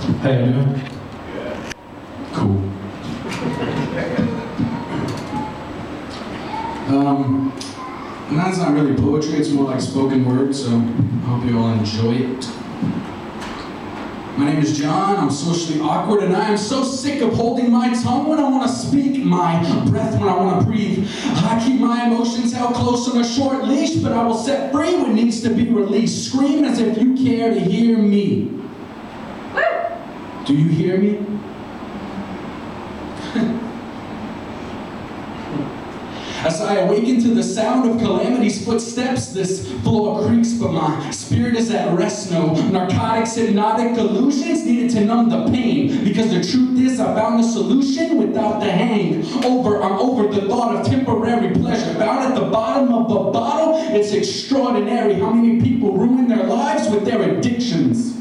How you doing? Cool. That's not really poetry, it's more like spoken word, so I hope you all enjoy it. My name is John, I'm socially awkward, and I am so sick of holding my tongue when I want to speak, my breath when I want to breathe. I keep my emotions held close on a short leash, but I will set free what needs to be released. Scream as if you care to hear me. Do you hear me? As I awaken to the sound of calamity's footsteps, this floor creaks, but my spirit is at rest. No narcotics, hypnotic illusions needed to numb the pain. Because the truth is, I found the solution without the hangover. I'm over the thought of temporary pleasure. Found at the bottom of a bottle, it's extraordinary how many people ruin their lives with their addictions.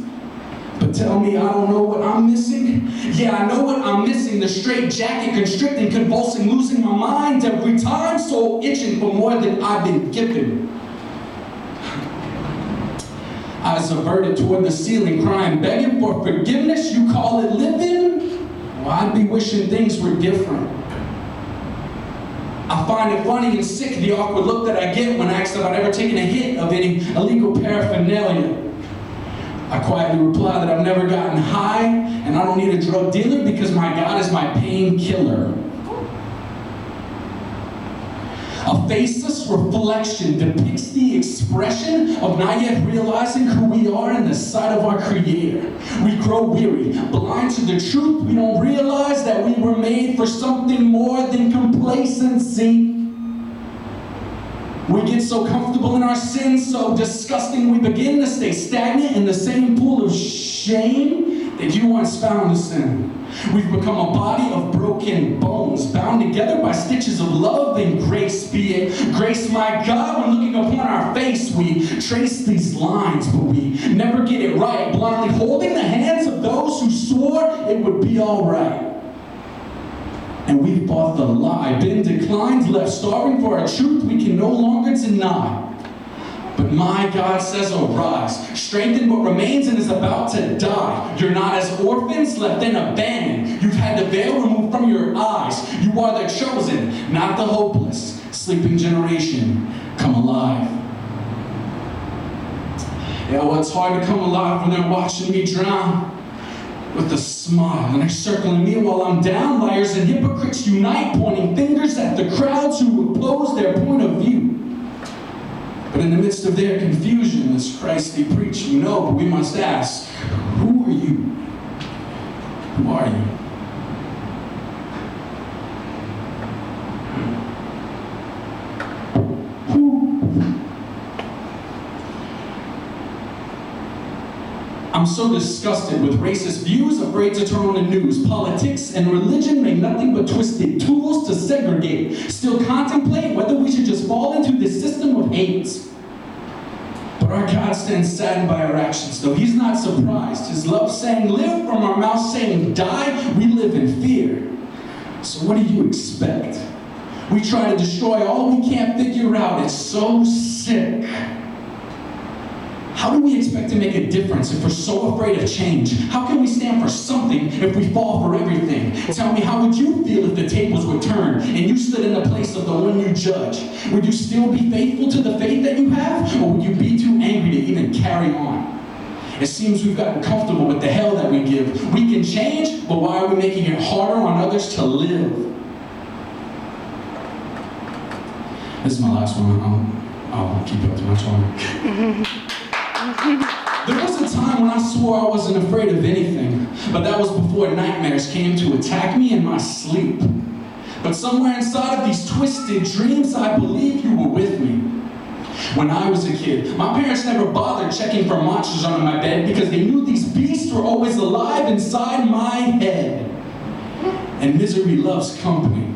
But tell me I don't know what I'm missing? Yeah, I know what I'm missing. The straight jacket, constricting, convulsing, losing my mind every time. Soul itching for more than I've been given. Eyes averted toward the ceiling, crying, begging for forgiveness. You call it living? Well, I'd be wishing things were different. I find it funny and sick, the awkward look that I get when asked if I'd ever taken a hit of any illegal paraphernalia. I quietly reply that I've never gotten high, and I don't need a drug dealer because my God is my painkiller. A faceless reflection depicts the expression of not yet realizing who we are in the sight of our Creator. We grow weary, blind to the truth. We don't realize that we were made for something more than complacency. We get so comfortable in our sins, so disgusting, we begin to stay stagnant in the same pool of shame that you once found us in. We've become a body of broken bones, bound together by stitches of love and grace. Be it grace, my God, when looking upon our face, we trace these lines, but we never get it right, blindly holding the hands of those who swore it would be all right. And we fought the lie, been declined, left starving for a truth we can no longer deny. But my God says, arise, strengthen what remains and is about to die. You're not as orphans left and abandoned. You've had the veil removed from your eyes. You are the chosen, not the hopeless. Sleeping generation, come alive. Yeah, well, it's hard to come alive when they're watching me drown. With a smile, and they're circling me while I'm down. Liars and hypocrites unite, pointing fingers at the crowds who oppose their point of view. But in the midst of their confusion, this Christ they preach, we know, but we must ask, who are you? Who are you? I'm so disgusted with racist views, afraid to turn on the news. Politics and religion make nothing but twisted tools to segregate. Still contemplate whether we should just fall into this system of hate. But our God stands saddened by our actions, though He's not surprised. His love saying live, from our mouth saying die, we live in fear. So what do you expect? We try to destroy all we can't figure out. It's so sick. How do we expect to make a difference if we're so afraid of change? How can we stand for something if we fall for everything? Tell me, how would you feel if the tables would turn and you stood in the place of the one you judge? Would you still be faithful to the faith that you have? Or would you be too angry to even carry on? It seems we've gotten comfortable with the hell that we give. We can change, but why are we making it harder on others to live? This is my last one. I'll keep up too much longer. There was a time when I swore I wasn't afraid of anything, but that was before nightmares came to attack me in my sleep. But somewhere inside of these twisted dreams, I believe you were with me. When I was a kid, my parents never bothered checking for monsters under my bed because they knew these beasts were always alive inside my head. And misery loves company.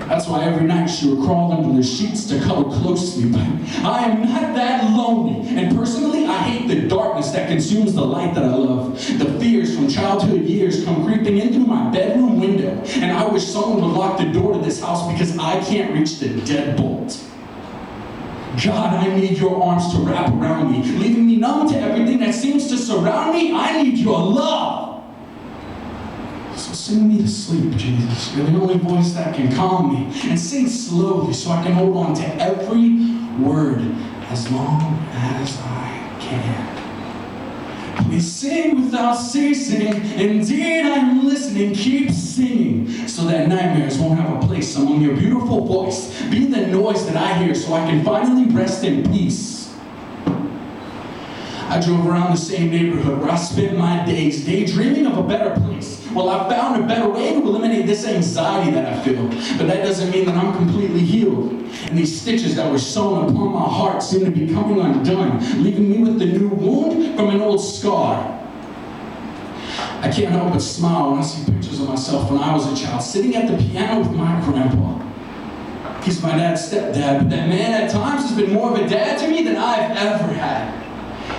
That's why every night she would crawl under the sheets to cuddle closely. But I am not that lonely. And personally, I hate the darkness that consumes the light that I love. The fears from childhood years come creeping in through my bedroom window. And I wish someone would lock the door to this house because I can't reach the deadbolt. God, I need your arms to wrap around me, leaving me numb to everything that seems to surround me. I need your love. Sing me to sleep, Jesus. You're the only voice that can calm me. And sing slowly so I can hold on to every word as long as I can. Please sing without ceasing. Indeed, I am listening. Keep singing so that nightmares won't have a place among your beautiful voice. Be the noise that I hear so I can finally rest in peace. I drove around the same neighborhood where I spent my days daydreaming of a better place. Well, I found a better way to eliminate this anxiety that I feel. But that doesn't mean that I'm completely healed. And these stitches that were sewn upon my heart seem to be coming undone, leaving me with the new wound from an old scar. I can't help but smile when I see pictures of myself when I was a child, sitting at the piano with my grandpa. He's my dad's stepdad, but that man at times has been more of a dad to me than I've ever had.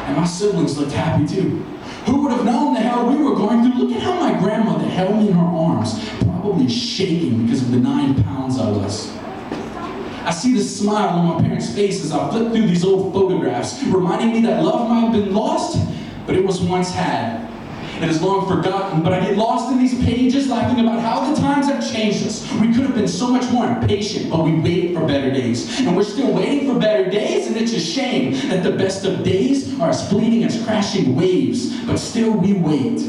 And my siblings looked happy too. Who would have known the hell we were going through? Look at how my grandmother held me in her arms, probably shaking because of the 9 pounds I was. I see the smile on my parents' faces as I flip through these old photographs, reminding me that love might have been lost, but it was once had. It is long forgotten, but I get lost in these pages laughing about how the times have changed us. We could have been so much more impatient, but we waited for better days. And we're still waiting for better days, and it's a shame that the best of days are as fleeting as crashing waves, but still we wait.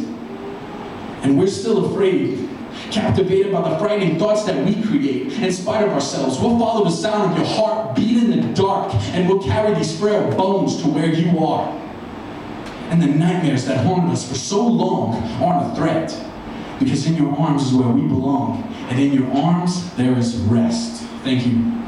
And we're still afraid, captivated by the frightening thoughts that we create. In spite of ourselves, we'll follow the sound of your heart beat in the dark, and we'll carry these frail bones to where you are. And the nightmares that haunted us for so long aren't a threat, because in your arms is where we belong, and in your arms there is rest. Thank you.